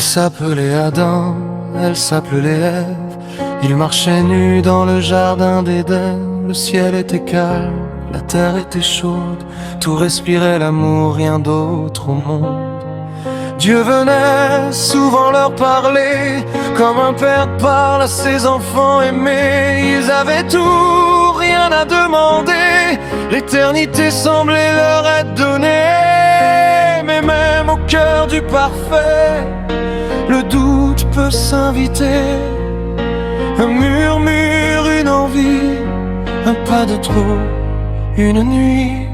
s'appelait Adam, elle s'appelait Ève. Ils marchaient nus dans le jardin d'Éden. Le ciel était calme, la terre était chaude. Tout respirait l'amour, rien d'autre au monde. Dieu venait souvent leur parler, comme un père parle à ses enfants aimés. Ils avaient tout, rien à demander. L'éternité semblait leur être donnée. Mais même au cœur du parfait, le doute peut s'inviter. Un murmure, une envie, un pas de trop, une nuit.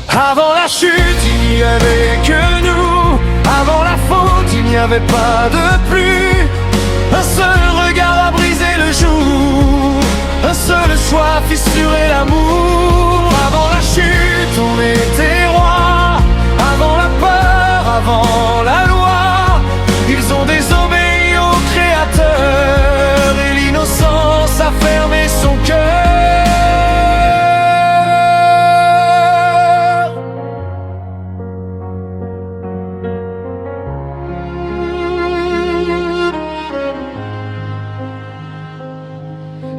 Avant la chute, il n'y avait que nous. Avant la faute, il n'y avait pas de pluie. Un seul regard a brisé le jour. Un seul choix a fissuré l'amour. Avant la chute, on était rois. Avant la peur, avant la loi, ils ont désobéi au Créateur. Et l'innocence a fermé son cœur.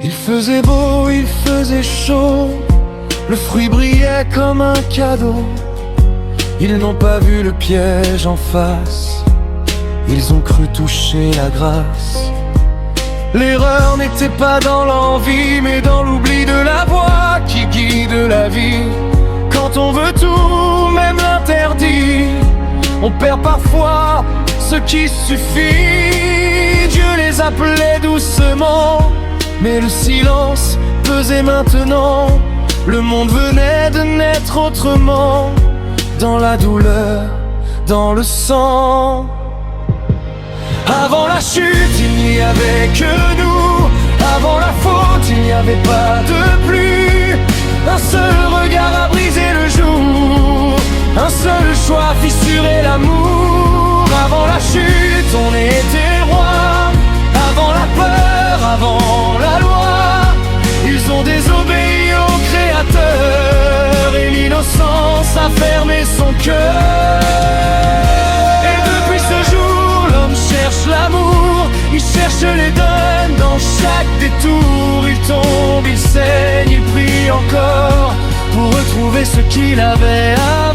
Il faisait beau, il faisait chaud, le fruit brillait comme un cadeau. Ils n'ont pas vu le piège en face, ils ont cru toucher la grâce. L'erreur n'était pas dans l'envie, mais dans l'oubli de la voie qui guide la vie. Quand on veut tout, même l'interdit, on perd parfois ce qui suffit. Dieu les appelait doucement, mais le silence pesait maintenant. Le monde venait de naître autrement, dans la douleur, dans le sang. Avant la chute, il n'y avait que nous. Avant la faute, il n'y avait pas de pluie. Un seul regard a brisé le jour. Un seul choix a fissuré l'amour. Avant la chute, on était rois. Avant la peur, avant la loi, ils ont désobéi au Créateur. Et l'innocence a fermé son cœur. Et depuis ce jour, l'homme cherche l'amour. Il cherche les donnes dans chaque détour. Il tombe, il saigne, il prie encore pour retrouver ce qu'il avait avant.